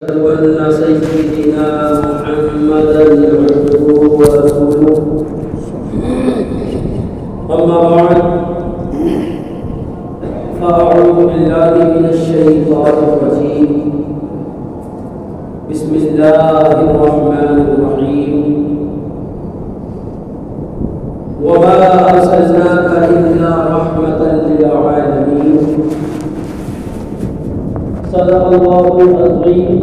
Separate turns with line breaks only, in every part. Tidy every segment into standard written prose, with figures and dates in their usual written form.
أن سيدنا محمدا عبده ورسوله أما بعد فأعوذ بالله من الشيطان الرجيم بسم الله الرحمن الرحيم وما أرسلناك إلا رحمة للعالمين صدق الله العظيم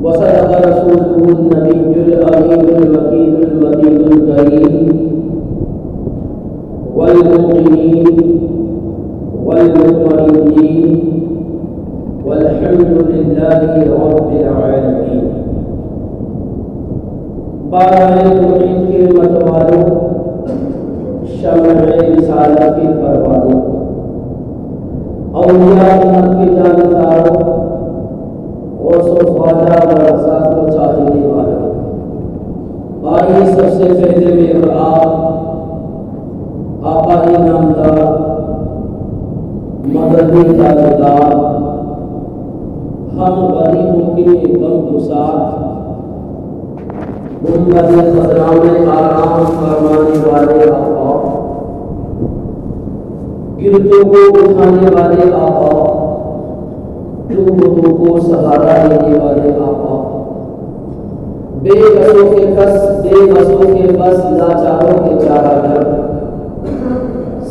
وصدق رسوله النبي الأمين المكين المتين الكريم والمؤمنين والمطمئنين والحمد لله رب العالمين. بارہ توحید کے متوالوں، شمع رسالت کے پروانوں، اولیاء امت کے جانکاروں اور خواجہ و رضا کو چاہنے والوں، آئیے سب سے پہلے میں اور آقا نامدار مدنی تاجدار، ہم غریبوں کے غم گسار، امت خضراء میں آرام فرمانے والے آقا، گردوں کو اٹھانے والے آقا، ٹوٹوں کو سہارا دینے والے آقا، بے بسوں کے بس لاچاروں کے چارہ در،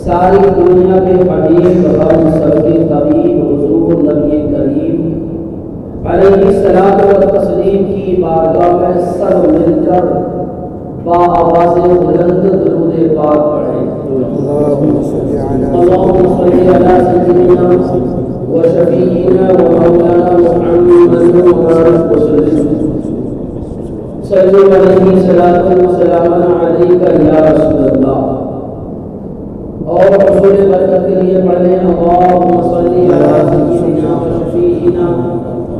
ساری دنیا کے حبیب ہم سب کے طبیب حضور نبی کریم علیہ الصلاۃ والتسلیم کی بارگاہ میں سب مل کر با آواز بلند درود پاک پڑھیں۔ اللهم صل على سيدنا وشفيعنا ومولانا محمد وبارك وسلم صلوا عليه صلاة وسلام عليك يا رسول الله۔ اور رسول برکت کے لیے پڑھ لیں اللهم صل على سيدنا وشفيعنا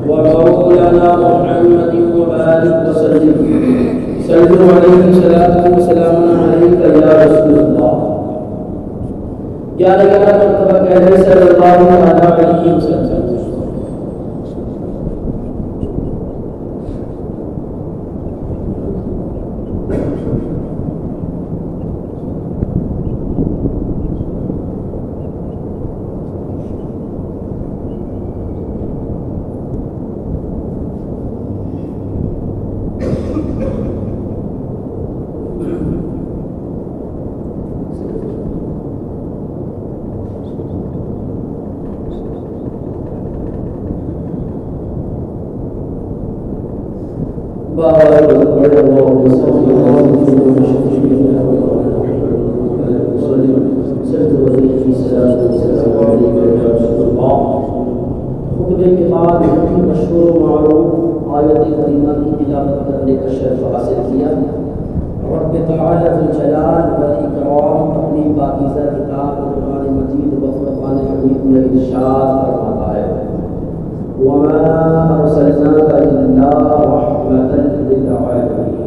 ومولانا محمد وبارك وسلم صلوا عليه صلاة وسلام عليك يا رسول الله۔ 11 مرتبہ کہہ رہے صلی اللہ علیہ وسلم۔ خطبے کے بعد مشہور و معروف آیت کریمہ کی تلاوت کرنے کا شرف حاصل کیا۔ رب تعالی ذو الجلال والاکرام اپنی پاکیزہ کتاب قرآن مجید و فرقان حمید میں ارشاد فرماتا ہے وَمَا أَرْسَلْنَاكَ إِلَّا رَحْمَةً لِلْعَالَمِينَ۔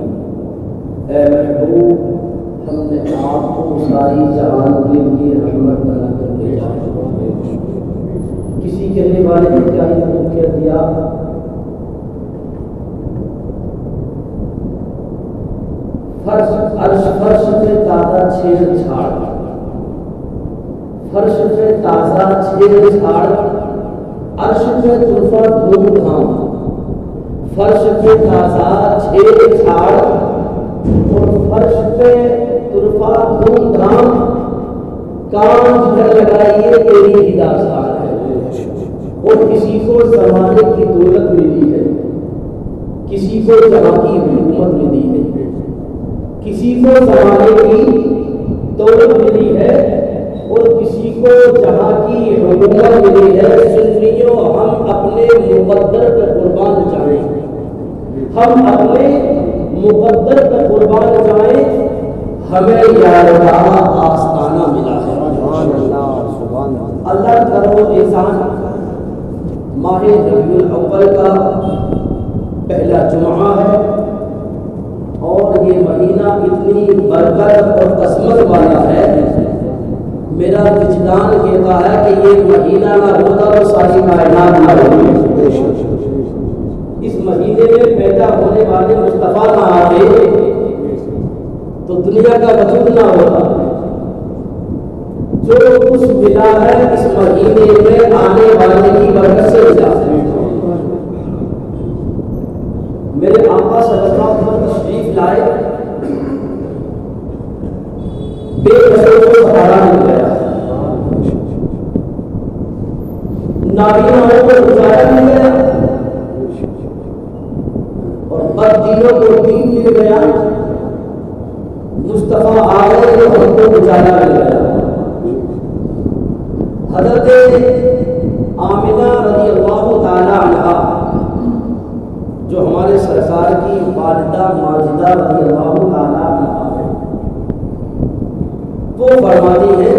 اے محبوب، ہم نے آپ کو ساری جہان کے لیے رحمت بنا کر بھیجا ہے۔ کسی کہنے والے نے کیا ہی کہہ دیا، فرش پہ تازہ چھیڑ چھاڑ، فرش پہ تازہ چھیڑ چھاڑ، عرش پہ طرفہ دھوم دھام، فرش پہ تازہ چھیڑ چھاڑ اور فرش پہ طرفہ دھوم دھام، کام جدھر لگائیے تیری ہی داستان ہے۔ اور کسی کو زمانے کی دولت ملی ہے، کسی کو جہاں کی حکومت ملی ہے، کسی کو زمانے کی دولت ملی ہے اور کسی کو جہاں کی حکومت ملی ہے۔ سنیو، ہم اپنے مقدر پر قربان جائیں، ہم اپنے مقدر پر قربان جائیں، ہمیں یار کا آستانہ ملا ہے۔ اللہ کرو احسان، ماہ ربیع الاول کا پہلا جمعہ ہے اور یہ مہینہ اتنی برکت اور قسمت والا ہے، میرا وجدان کہتا ہے کہ یہ مہینہ نہ ہوتا تو ساری کائنات نہ ہوتی۔ دنیا کا وجود نہ ہوتا، جو کچھ ملا ہے اس مہینے میں آنے والے کی برکت سے ملا ہے۔ میرے آقا صلی اللہ علیہ وسلم تشریف لائے، بے بسوں کو سہارا مل گیا، نابیناؤں کو اجالا مل گیا، اور بددینوں کو دین مل گیا، مصطفیٰ آ گئے تو ہم کو اجالا مل گیا۔ حضرت آمنہ رضی اللہ تعالی عنہا جو ہمارے سرکار کی والدہ ماجدہ رضی اللہ تعالی عنہا ہے، وہ فرماتی ہے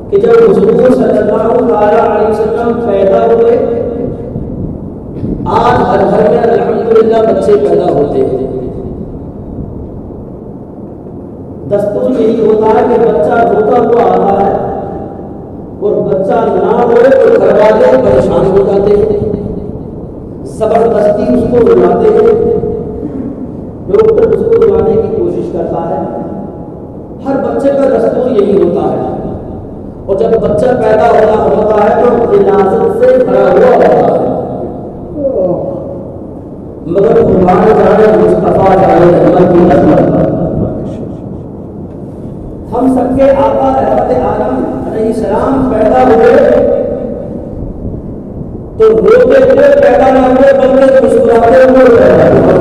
کہ جب حضور صلی اللہ تعالی علیہ وسلم پیدا ہوئے، آج ہر گھر میں الحمدللہ بچے پیدا ہوتے ہیں، دستور یہی ہوتا ہے کہ بچہ روتا ہوا آتا ہے، اور بچہ نہ روئے تو گھر والے پریشان ہو جاتے ہیں، زبردستی اس کو رلاتے ہیں، ڈاکٹر اس کو رلانے کی کوشش کرتا ہے، ہر بچے کا دستور یہی ہوتا ہے، اور جب بچہ پیدا ہوتا ہے تو ولادت سے بھرا ہوا ہوتا ہے، مگر قربان جانے مصطفیٰ جانے رحمت کی عظمت، ہم سب کے آقا رحمت عالم علیہ السلام پیدا ہوئے تو روتے ہوئے پیدا نہ ہوئے بلکہ مسکراتے ہوئے پیدا ہوئے،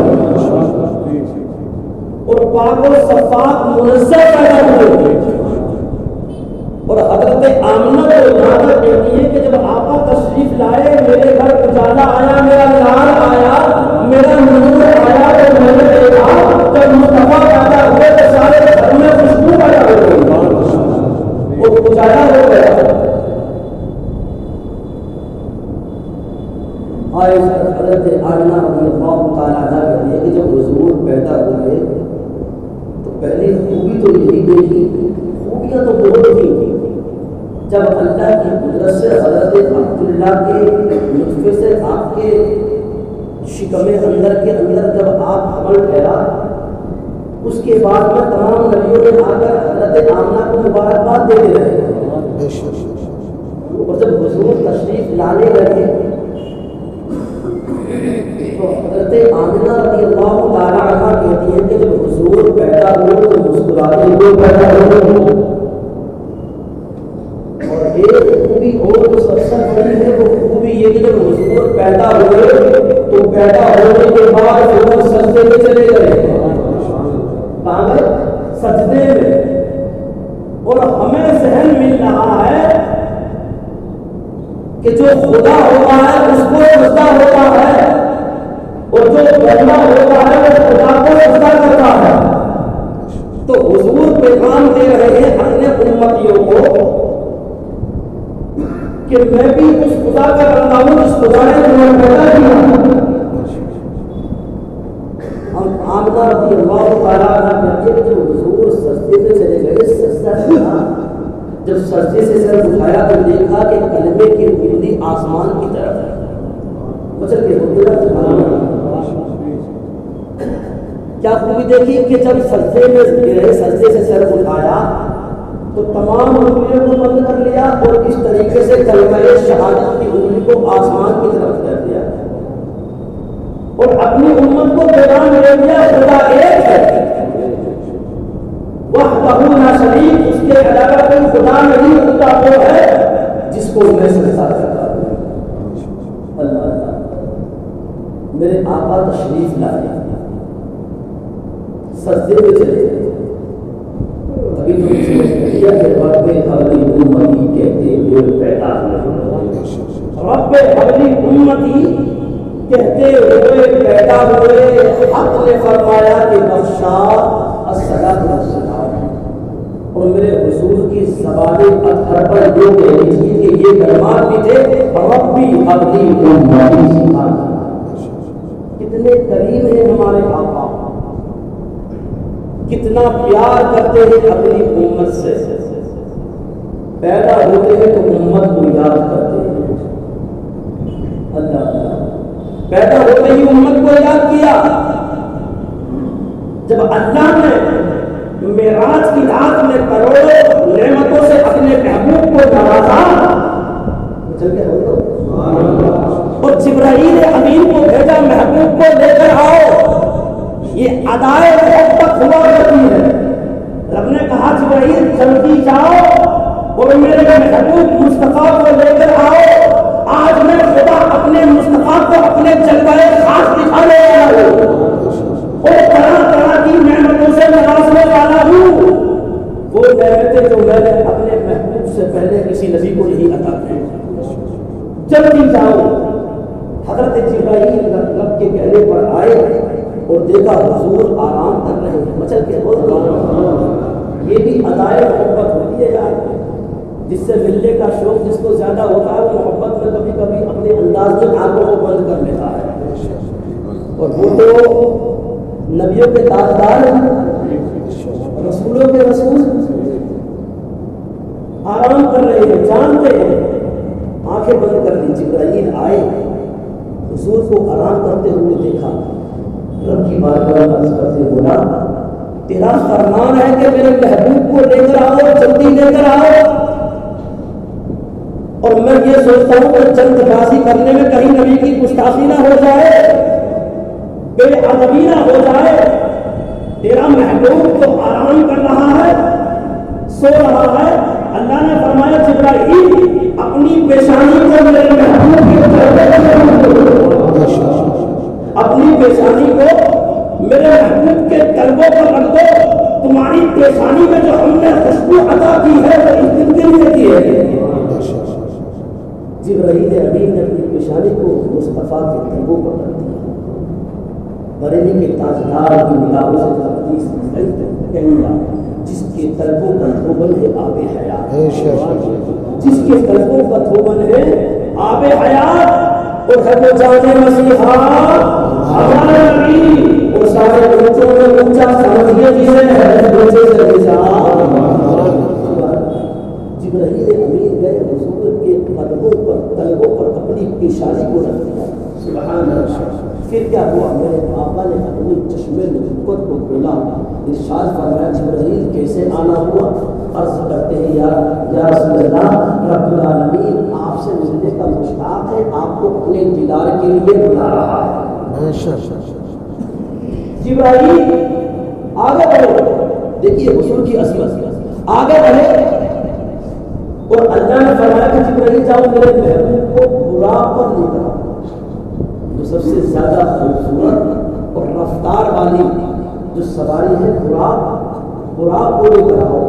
اور پاک و صفاق منزہ پیدا ہوئے، اور حضرت آمنہ کو یہاں تک کہتی ہے کہ جب آقا تشریف لائے میرے گھر اجالا آیا، میرا لال آیا، میرا نور آیا، تو میں نے دیکھا جب مصطفیٰ پیدا ہوئے تو سارے گھر میں خوشبو پیدا ہو گئی، وہ اجالا ہو گیا۔ حضرت آمنہ رضی اللہ تعالیٰ عنہ کہتی ہے کہ جب حضور پیدا ہوئے تو پہلی خوبی تو یہی دیکھی، خوبیاں تو بہت تھیں، جب اللہ کی قدرت سے حضرت عبداللہ کے نطفے سے آپ کے شکم اندر کے اندر جب آپ حمل ٹھہرا، اس کے بعد میں تمام نبیوں نے آ کر حضرت آمنہ کو مبارکباد دیتے رہے، اور جب حضور تشریف لانے لگے تو حضرت آمنہ رضی اللہ تعالی عنہ کہتی ہیں کہ جب حضور پیدا ہوئے تو مسکراتے ہوئے پیدا ہوئے، اور ایک خوبی اور جو سب سے بڑی ہے وہ خوبی یہ کہ جب حضور پیدا ہوئے تو پیدا ہونے کے بعد حضور سجدے میں چلے گئے، کہاں گئے؟ سجدے میں، اور ہمیں ذہن مل رہا ہے کہ جو خدا ہوتا ہے اس کو سجدہ ہوتا ہے، اور جو بندہ ہوتا ہے وہ خدا کو سجدہ کرتا ہے، تو حضور پیغام دے رہے ہیں اپنے امتیوں کو کہ میں بھی اس خدا کا بندہ ہوں جس خدا نے تمہیں پیدا کیا۔ ہم آمنہ رضی اللہ تعالیٰ عنہ کہتے ہیں کہ جب حضور سجدے میں چلے گئے، سجدہ کیا، جب سجدے سے سر اٹھایا تو دیکھا کہ کلمے کی بلندی آسمان کی طرف ہے، مچل کے ہوتے رہا، کیا خوبی دیکھی کہ جب سجدے میں گرے، سجدے سے سر اٹھایا تو تمام انگلیوں کو بند کر لیا، اور اس طریقے سے کلمہ شہادت کی انگلی کو آسمان کی طرف کر دیا، اور اپنی امت کو پیغام دے دیا خدا ایک ہے، وحدہ لا شریک، اس کے علاوہ کوئی خدا نہیں، خدا وہ ہے جس کو میں سجدہ کرتا ہوں۔ اللہ میرے آقا تشریف لائے، سجدے میں چلے گئے، ابھی تو کسی نے کہا کہ رب حبلی امتی کہتے ہوئے پیدا ہوئے، رب حبلی امتی کہتے ہوئے پیدا ہوئے، حق نے فرمایا کہ بخشا الصلاۃ والسلام، اور میرے حضور کی زبان اطہر پر یہ کہنی چاہیے کہ یہ کلمات بھی تھے، ربی حبلی امتی، کتنے کریم ہیں ہمارے آقا، کتنا پیار کرتے ہیں اپنی امت سے، پیدا ہوتے ہیں تو امت کو یاد کرتے ہیں، اللہ پیدا ہوتے ہی امت کو یاد کیا، جب تو اللہ نے معراج کی رات میں کروڑوں نعمتوں سے اپنے محبوب کو نوازا، چل کے اور جبرائیل امین کو بھیجا محبوب کو لے کر آؤ، یہ ادائے محبت ہوا کرتی ہے۔ رب نے کہا جبرائیل جلدی جاؤ اور میرے محبوب مصطفیٰ کو لے کر آؤ، آج میں خدا اپنے مصطفیٰ کو اپنے جلوہ خاص دکھانے والا ہوں اور طرح طرح کی نعمتوں سے نوازنے والا ہوں، وہ نعمتیں جو میں نے اپنے محبوب سے پہلے کسی نبی کو نہیں عطا کی۔ جلدی جاؤ۔ حضرت جبرائیل رب کے کہنے پر آئے اور دیکھا حضور آرام کر رہے ہیں، مچل کے بہت یہ بھی ادائے محبت ہوتی ہے یار، جس سے ملنے کا شوق جس کو زیادہ ہوتا ہے وہ محبت میں کبھی کبھی اپنے انداز میں آنکھوں کو بند کر لیتا ہے، اور وہ تو نبیوں کے تاجدار ہیں، رسولوں کے رسول آرام کر رہے ہیں، جانتے ہیں، آنکھیں بند کر لی۔ جبرائیل آئے، حضور کو آرام کرتے ہوئے دیکھا، رب کی بارگاہ میں عرض کرتے بولا تیرا فرمان ہے کہ میرے محبوب کو لے کر آؤ، جلدی لے کر آؤ، اور میں یہ سوچتا ہوں کہ جلد بازی کرنے میں کہیں نبی کی گستاخی نہ ہو جائے، بے ادبی نہ ہو جائے۔ تیرا محبوب تو آرام کر رہا ہے، سو رہا ہے۔ اللہ نے فرمایا جبرائیل اپنی پیشانی کو میرے محبوب کے اپنی پیشانی کو میرے محبوب کے قلبوں پر رکھ دو، تمہاری پیشانی میں جو ہم نے خوشبو عطا کی ہے وہ اس دن کے لیے کی ہے۔ جبرائیل امین نے اپنی پیشانی کو مصطفیٰ کے قلبوں پر رکھ دیا۔ بریلی کے تاجدار کی نگاہوں سے حدیث کہوں گا جس کے قلبوں کا دھوبن ہے آب حیات، جس کے قلبوں کا دھوبن ہے آب حیات، اور ہے وہ جانے مسیحا ہمارا نبی، اور سارے بچوں میں اونچا سمجھیے جسے ہے بچے سے جبرائیل امین گئے حضور کے قلبوں پر اپنی پیشانی کو رکھ دیا۔ سبحان اللہ۔ پھر کیا ہوا؟ میرے آقا نے اپنی چشمے نبوت کو کھولا، ارشاد فرمایا جبرائیل کیسے آنا ہوا؟ عرض کرتے ہیں یا رسول اللہ، رب العالمین آپ سے ملنے کا مشتاق ہے، آپ کو اپنے دیدار کے لیے بلا رہا ہے۔ جبرائیل آگے بڑھے، دیکھیے حضور کی عظمت، آگے بڑھے اور اللہ نے فرمایا کہ جبرائیل جاؤ میرے محبوب کو براق پر لے کر، جو سب سے زیادہ خوبصورت اور رفتار والی جو سواری ہے براق کو لے کر آؤ۔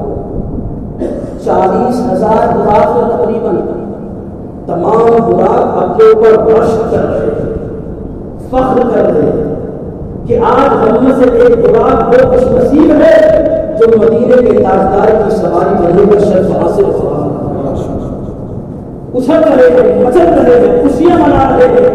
40,000 براق میں تقریباً تمام براق اپنے اوپر رشک کر رہے، فخر کر رہے کہ آج ہم میں سے ایک براق وہ خوش نصیب ہے جو مدینے کے تاجدار کی سواری بننے کا شرف حاصل ہو رہا ہے۔ اچھل رہے ہیں، مچل رہے ہیں، خوشیاں منا رہے ہیں،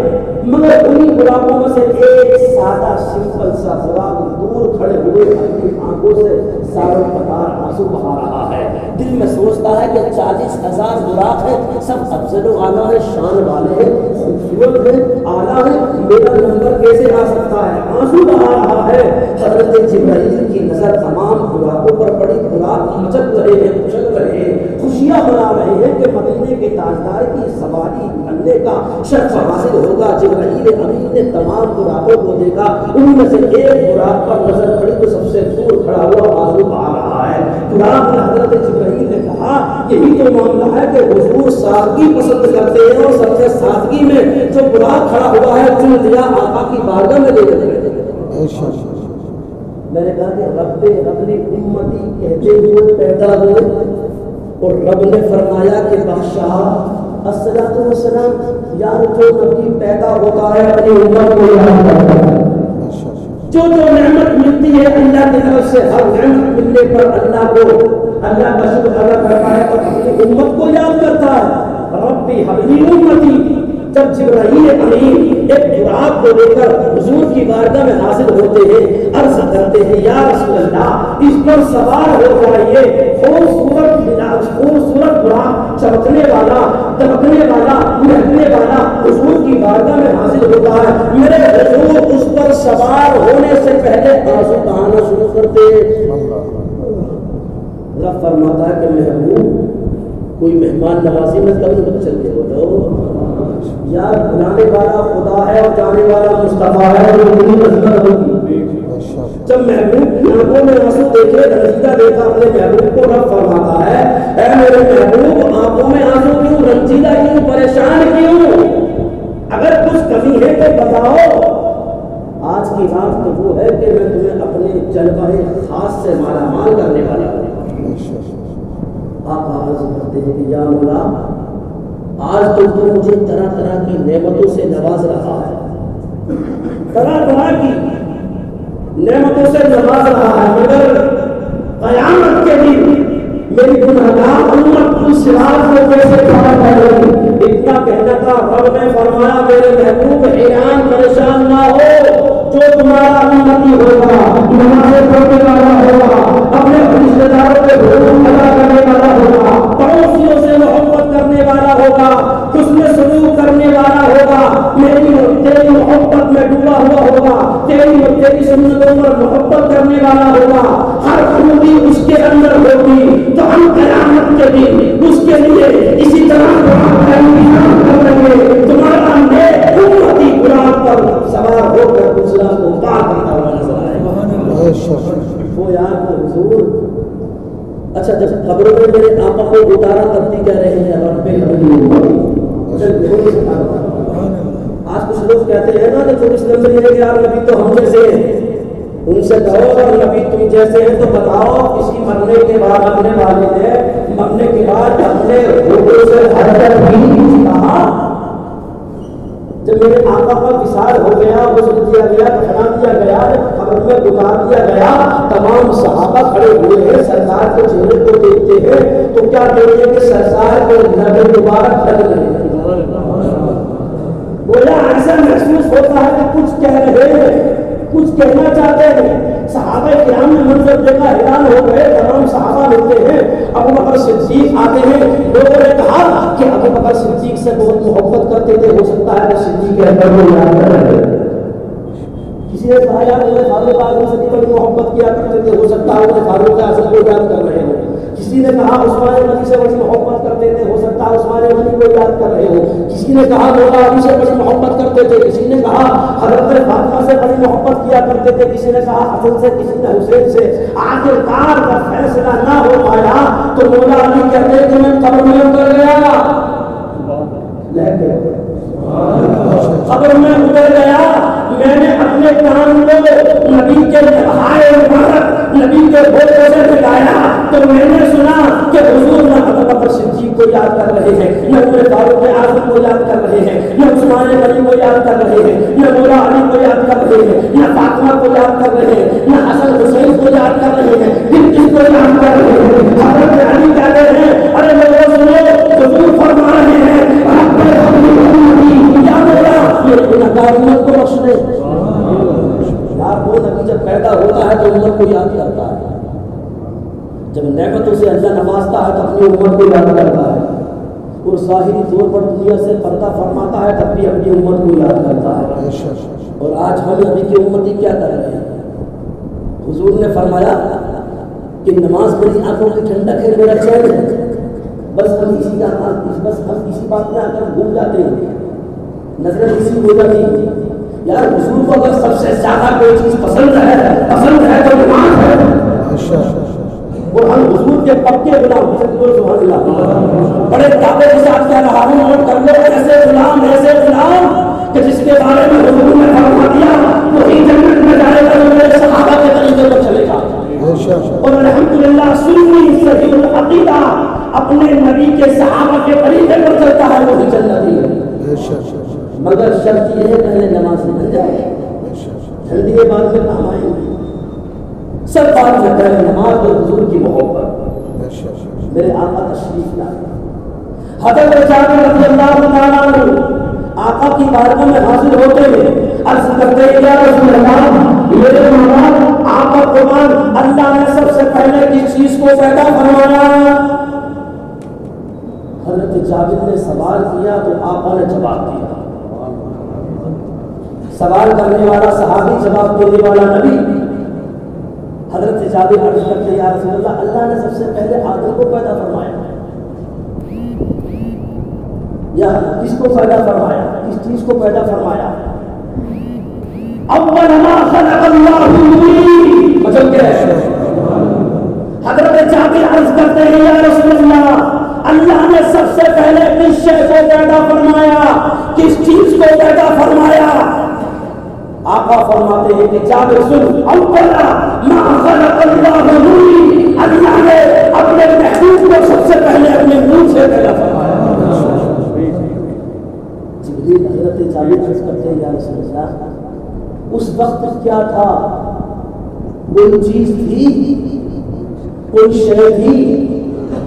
مگر انہی براقوں میں سے ایک سادہ سمپل سا براق دور کھڑے ہوئے اپنی آنکھوں سے ساروں قطار آنسو بہا رہا ہے۔ دل میں سوچتا ہے کہ 40,000 براق ہے، سب افضل و اعلیٰ ہے، شان والے ہیں، خوبصورت ہے، اعلیٰ ہے، میرا نمبر کیسے آ سکتا ہے؟ آنسو بہا رہا ہے۔ حضرت جبرائیل کی نظر تمام براقوں پر پڑی، براق مچل رہے ہیں، اچھل رہے ہیں، خوشیاں منا رہے ہیں کہ مدینے کے تاجدار کی سواری بننے کا شرف حاصل ہوگا۔ جبرائیل امین نے تمام براقوں کو دیکھا، ان میں سے ایک براق پر نظر پڑی تو سب سے دور کھڑا ہوا آنسو بہا رہا ہے۔ براق نے حضرت جبرائیل نے کہا یہی تو معاملہ ہے کہ حضور سادگی پسند کرتے ہیں، اور سب سے سادگی میں جو براق کھڑا ہوا ہے چن لیا، آقا کی بارگاہ میں لے کر گئے۔ میں نے کہا کہ رب نے امتی کہتے ہوئے پیدا ہوئے، اور رب نے فرمایا کہ بادشاہ الصلاۃ والسلام، یار جو نبی پیدا ہوتا ہے اپنی امت کو یاد کرتا ہے، جو نعمت ملتی ہے اللہ کی طرف سے، ہر نعمت ملنے پر اللہ کا شکر ادا کرتا ہے اور اپنی امت کو یاد کرتا ہے۔ ربی حبلی امتی۔ جب جبرائیل امین ایک براق کو لے کر حضور کی بارگاہ میں حاضر ہوتے ہیں، عرض کرتے ہیں یا رسول اللہ اس پر سوار ہو جائیے، خوبصورت براق چمکنے والا، دمکنے والا، مہکنے والا حضور کی بارگاہ میں حاضر ہوتا ہے۔ میرے حضور اس پر سوار ہونے سے پہلے آنسو بہانا شروع رب فرماتا ہے کہ محبوب کوئی مہمان نوازی میں کبھی چلتے ہو تو یار بلانے والا خدا ہے اور جانے والا مصطفیٰ ہے اور اتنی عظمت ہوگی. جب محبوب کی آنکھوں میں آنسو دیکھے رنجیدہ دیکھا اپنے محبوب کو رب فرماتا ہے اے میرے محبوب آنکھوں میں آنسو کیوں, رنجیدہ کیوں, پریشان کیوں؟ اگر کچھ کمی ہے تو بتاؤ. آج کی رات تو وہ ہے کہ میں تمہیں اپنے جلوہ خاص سے مالا مال کرنے والا ہوں. آپ عرض کرتے ہیں کہ یا مولا آج تو مجھے طرح طرح کی نعمتوں سے نواز رہا ہے, طرح طرح کی نعمتوں سے نواز رہا ہے, مگر قیامت کے دن میری گناہگار امت کی صراط کو کیسے کھڑا کرے گی؟ اتنا کہنا تھا. رب نے فرمایا میرے محبوب حیران پریشان نہ ہو, جو تمہارا امتی ہوگا, نمازیں پڑھنے والا ہوگا, اپنے رشتے داروں کے حقوق ادا کرنے والا ہوگا, پڑوسیوں سے محبت کرنے والا ہوگا, حسن سلوک کرنے والا ہوگا, میری تیری محبت میں ڈوبا ہوا ہوگا, تیری سنتوں پر محبت کرنے والا ہوگا, ہر خوبی اس کے اندر ہوگی, تو ہم قیامت کے دن اس کے لیے اسی طرح تمہارا نیک امتی قرآن پر سوار ہو کر دوسرا کو پار کرتا ہوا نظر آئے گا. وہ یار حضور اچھا جب قبروں میں میرے آقا کو اتارا تب بھی کہہ رہے ہیں رب آج کچھ لوگ کہتے ہیں نا کہ تھوڑی سی نظر یہ ہے کہ یار نبی تو ہم جیسے ہیں, ان سے کہو اگر نبی تم جیسے ہیں تو بتاؤ کسی مرنے کے بعد اپنے والد نے مرنے کے بعد اپنے ہوٹل سے حرکت بھی کہا. جب میرے آقا کا وصال ہو گیا, غسل کیا گیا, دفنا دیا گیا, قبر میں اتار دیا گیا, تمام صحابہ کھڑے ہوئے ہیں, سرکار کے چہرے کو دیکھتے ہیں تو کیا دیکھتے ہیں کہ سرکار کے لب مبارک ڈھل رہے ہیں. گویا ایسا محسوس ہوتا ہے کہ کچھ کہہ رہے ہیں, کچھ کہنا چاہتے ہیں. صحابہ کرام نے منظر دیکھا حیران ہو گئے. تمام صحابہ ملتے ہیں, ابو بکر صدیق آتے ہیں. لوگوں نے کہا کہ ابو بکر صدیق سے بہت محبت کرتے تھے, ہو سکتا ہے کہ صدیق اکبر کو یاد کر رہے ہیں. کسی نے کہا یار انہیں فاروق اعظم سے بڑی محبت کیا کرتے تھے, ہو سکتا ہے انہیں فاروق اعظم کو یاد کر رہے ہو. کسی نے کہا عثمان غنی سے بڑی محبت کرتے تھے, ہو سکتا ہے عثمان غنی کو یاد کر رہے ہو. کسی نے کہا مولا علی سے بڑی محبت کرتے تھے, کسی نے کہا حضرت فاطمہ سے بڑی محبت کیا کرتے تھے, کسی نے کہا حسن سے, کسی نے حسین سے. آخرکار کا فیصلہ نہ ہو پایا تو مولا علی کہتے ہیں کہ میں قبر میں اتر گیا, قبر میں اتر گیا. میں نے اپنے کان کو نبی کے نبھائے مبارک نبی کے بولنے سے ملایا تو میں نے سنا کہ حضور نہ ابو بکر صدیق کو یاد کر رہے ہیں, نہ عمر فاروق اعظم کو یاد کر رہے ہیں, نہ عثمان غنی کو یاد کر رہے ہیں, نہ مولا علی کو یاد کر رہے ہیں, نہ فاطمہ کو یاد کر رہے ہیں, نہ حسن حسین کو یاد کر رہے ہیں, پھر کس کو یاد کر رہے ہیں؟ حضرت علی کہتے ہیں ارے لوگوں سنو, حضور فرما رہے ہیں یا مولا میرے گنہگار امت کو بخش دے. یار وہ نبی جب پیدا ہوتا ہے تو امت کو یاد کرتا ہے, جب نعمتوں سے اللہ نوازتا ہے تو اپنی امت کو یاد کرتا ہے, اور ظاہری طور پر دنیا سے پردہ فرماتا ہے تب بھی اپنی امت کو یاد کرتا ہے. اور آج ہم نبی کی امتی کیا کر رہے ہیں؟ حضور نے فرمایا کہ نماز میری آنکھوں کی ٹھنڈک ہے, میرا چین ہے, بس ہم اسی بات میں آ کر گھوم جاتے ہیں, نظریں کسی ہو جاتی ہیں. یار حضور کو اگر سب سے زیادہ کوئی چیز پسند ہے تو نماز ہے, اور ہم حضور کے پکے غلام سبحان اللہ بڑے دعوے کے ساتھ کہہ رہا ہوں, نوٹ کر لو, ایسے غلام کہ جس کے بارے میں حضور نے فرما دیا وہی جنت میں جائے گا جو میرے صحابہ کے طریقے پر چلے گا. اور الحمدللہ سنی صحیح العقیدہ اپنے نبی کے صحابہ کے طریقے پر چلتا ہے وہی جنتی ہے. مگر شرط یہ ہے پہلے نماز بن جائے, جلدی کے بعد میں کام آئیں گے. سب بات میں پہلے نماز اور حضور کی محبت. میرے آقا تشریف لائے, حضرت جابر رضی اللہ تعالیٰ عنہ آقا کی بارگاہ میں حاضر ہوتے ہیں, عرض کرتے ہیں یا رسول اللہ میرے مولا آقا قربان اللہ نے سب سے پہلے کس چیز کو پیدا فرمایا؟ حضرت جابر نے سوال کیا تو آقا نے جواب دیا. سوال کرنے والا صحابی, جواب دینے والا نبی. حضرت جابر عرض کرتے یا رسول اللہ، اللہ نے سب سے پہلے آدم کو پیدا فرمایا یا کس کو پیدا فرمایا، کس چیز کو پیدا فرمایا؟ اول ما خلق اللہ نور، مطلب کیا ہے؟ حضرت جابر عرض کرتے ہیں یا رسول اللہ، اللہ نے سب سے پہلے کس شے کو پیدا فرمایا، کس چیز کو پیدا فرمایا؟ آقا فرماتے ہیں کہ جابر سن، اول ما خلق اللہ نور، اللہ نے اپنے محبوب کو سب سے پہلے اپنے نور سے پیدا فرمایا۔ جبریل حضرت جابر عرض کرتے ہیں یا رسول اللہ، اس وقت کیا تھا؟ کوئی چیز تھی، کوئی شے تھی؟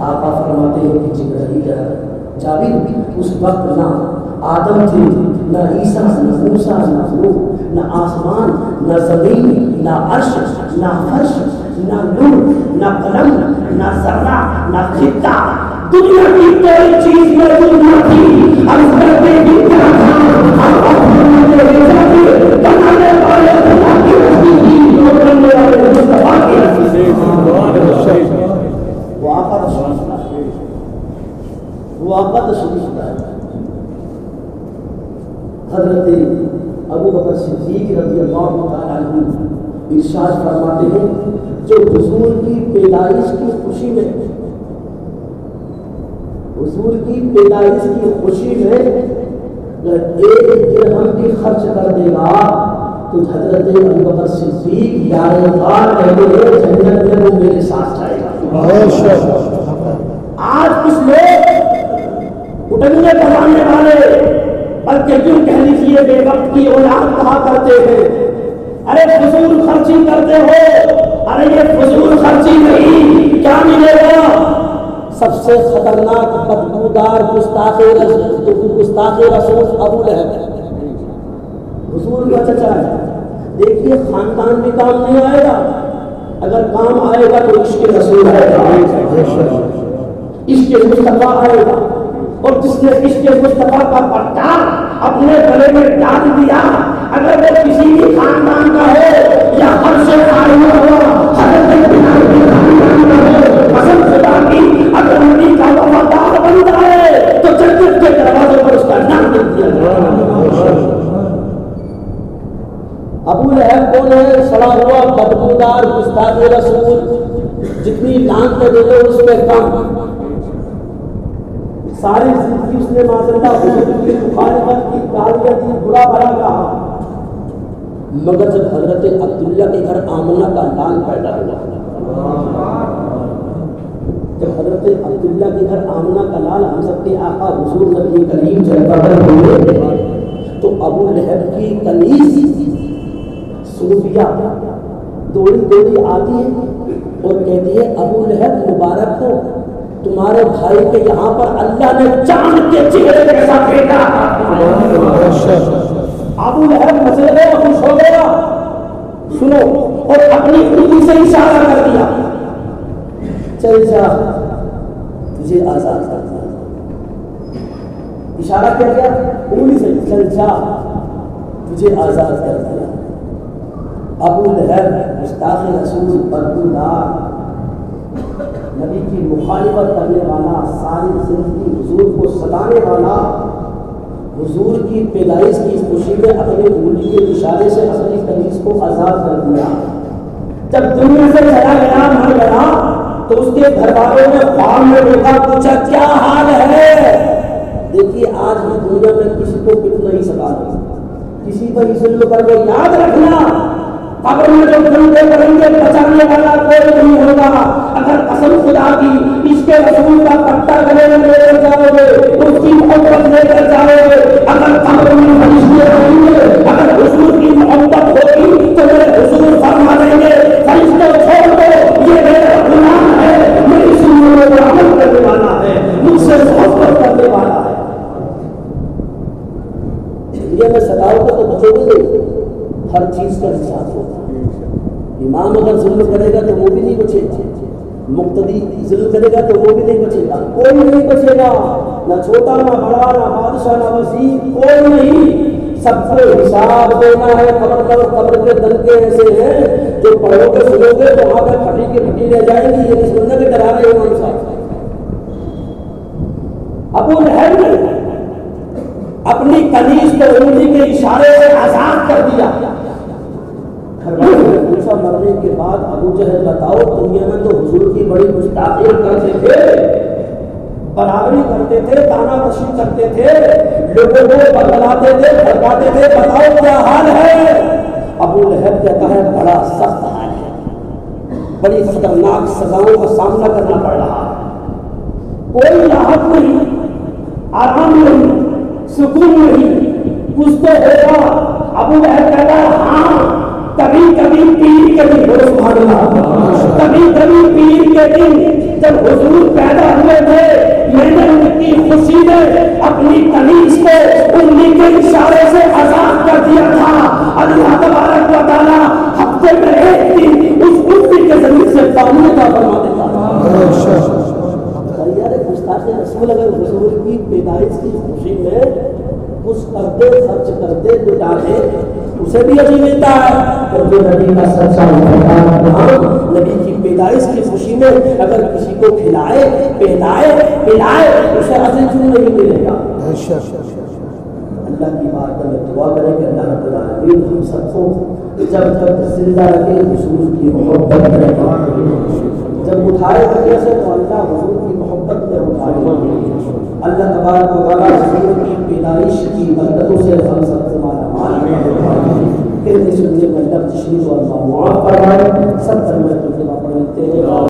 آقا فرماتے ہیں کہ جبرائیل جابر اس وقت نہ آدم تھے، نہ عیسیٰ، نہ موسیٰ، نہ نوح، نہ آسمان، نہ زمین، نہ عرش، نہ فرش، نہ نور، نہ قلم، نہ ذرہ، نہ خطہ، دنیا کی کوئی چیز موجود نہ تھی۔ ہم کرتے بھی کیا تھا؟ بنانے والے اللہ کی رسی تھی، جو کرنے والے مصطفیٰ کی رسی تھی۔ وہ آقا تشریف لائے، وہ آقا تشریف لائے۔ حضرت ابو بکر صدیق رضی اللہ تعالیٰ عنہ ارشاد فرماتے ہیں، جو حضور کی پیدائش کی خوشی میں، حضور کی پیدائش کی خوشی میں اگر ایک درہم بھی خرچ کر دے گا تو حضرت ابو بکر صدیق یار غار کہتے ہیں جنت میں وہ میرے ساتھ جائے گا۔ آج کچھ لوگ اٹھنے بڑھانے والے، بلکہ کیوں کہہ لیجیے بے وقت کی اولاد کہا کرتے ہیں، ارے فضول خرچی کرتے ہو، ارے یہ فضول خرچی نہیں، کیا ملے گا؟ سب سے خطرناک بدبودار گستاخ رسول ابو لہب ہے، حضور کا چچا ہے۔ دیکھیے خاندان بھی کام نہیں آئے گا، اگر کام آئے گا تو عشق رسول آئے گا، عشق مصطفیٰ آئے گا، اور جس نے عشق مصطفیٰ کا پٹا اپنے گلے میں ڈال دیا، اگر وہ کسی بھی خاندان کا ہو یا ہر سے آئے ہوا حضرت بلال کے خاندان کا ہو، قسم خدا کی اگر نبی کا وفادار بن جائے تو جنت کے دروازے پر اس کا نام لکھ دیا جائے۔ ابو لہب کون ہے؟ سڑا ہوا بدبودار گستاخ رسول، جتنی لعنت دے دو اس میں کم۔ ساری زندگی اس نے معذلہ حضور کی مخالفت کی، گالیاں دی، برا بھلا کہا، مگر جب حضرت عبداللہ کے گھر آمنہ کا لال پیدا ہوا، جب حضرت عبداللہ کے گھر آمنہ کا لال ہم سب کے آقا حضور نبی کریم صلی اللہ علیہ وسلم ہوئے تو ابو لہب کی کنیز صوفیہ دوڑی دوڑی آتی ہے اور کہتی ہے ابو لہب مبارک ہو، تمہارے بھائی کے یہاں پر اللہ نے چاند کے چہرے جیسا بیٹا۔ ابو لہب مسئلے میں خوش ہو گیا، سنو، اور اپنی انگلی سے اشارہ کر دیا، چل جا تجھے آزاد کر دیا۔ اشارہ کر دیا انگلی سے، چل جا تجھے آزاد کر دیا۔ ابو لہب گستاخ رسول، بدبودار، نبی کی مخالفت کرنے والا، ساری زندگی حضور کو ستانے والا، حضور کی پیدائش کی خوشی میں اپنی انگلی کے اشارے سے اپنی کنیز کو آزاد کر دیا۔ جب دنیا سے چلا گیا، مر گیا، تو اس کے گھر والوں نے خواب میں دیکھا، پوچھا کیا حال ہے؟ دیکھیے آج بھی دنیا میں کسی کو پٹ نہیں سکا، کسی پر ظلم کر کے یاد رکھنا قبر میں جو بندے کریں گے بچانے والا کوئی نہیں ہوگا۔ اگر قسم خدا کی عشق رسول کا پٹا گلے میں لے کر جاؤ گے، اس کی محبت لے کر جاؤ گے، اگر قبر میں فرشتے رہیں گے، اگر حضور کی محبت ہوگی تو میرے حضور فرما دیں گے فرشتے چھوڑ دو، یہ میرا غلام ہے، میری سنتوں پر عمل کرنے والا ہے، مجھ سے محبت کرنے والا ہے۔ دنیا میں ستاؤ گے تو بچو گے، ہر چیز کا حساب ہوگا۔ امام اگر ظلم کرے گا تو وہ بھی نہیں بچے گا، مقتدی ظلم کرے گا تو وہ بھی نہیں بچے گا، کوئی نہیں بچے گا، نہ چھوٹا نہ بڑا نہ بادشاہ نہ وزیر، کوئی نہیں۔ سب کو حساب دینا ہے قبر کا، اور قبر کے دنکے ایسے ہیں جو پڑھو گے سنو گے تو وہاں پہ پھٹی کی پھٹی رہ جائیں گی. یہ اس بندے کے ڈرا رہے امام صاحب. ابو لہب نے اپنی کنیز کو انگلی کے اشارے سے آزاد کر دیا. پوچھا مرنے کے بعد ابو جہل بتاؤ دنیا میں تو حضور کی بڑی گستاخی کرتے تھے، برابری کرتے تھے، تانا کشی کرتے تھے، لوگوں کو بتلاتے تھے، بھڑکاتے تھے، بتاؤ کیا حال ہے؟ ابو لہب کہتا ہے بڑا سخت حال ہے، بڑی خطرناک سزاؤں کا سامنا کرنا پڑ رہا ہے، کوئی راحت نہیں، آرام نہیں، سکون نہیں، کچھ تو ہوگا. ابو لہب کہتا ہے ہاں کبھی کبھی پیر کے دن، سبحان اللہ، کبھی کبھی پیر کے دن جب حضور پیدا ہوئے تھے میں نے ان کی خوشی میں اپنی کنیز کو انگلی کے اشارے سے آزاد کر دیا تھا. اللہ تبارک و تعالیٰ ہفتے میں ایک دن اس انگلی کے ذریعے سے پانی کا فرما دیتا تھا. یار گستاخ رسول اگر حضور کی پیدائش کی خوشی میں کچھ کرتے خرچ کرتے لٹاتے اسے بھی عجیب ملتا ہے. اور جو نبی کا سچا نبی کی پیدائش کی خوشی میں اگر کسی کو کھلائے پہنائے پلائے اسے اجر کیوں نہیں ملے گا؟ اللہ کی بات میں دعا کریں کہ اللہ رب العالمین ہم سب کو جب تک زندہ رکھے حضور کی محبت میں، جب اٹھائے دنیا سے تو اللہ حضور کی محبت میں اٹھائے. اللہ تبارک و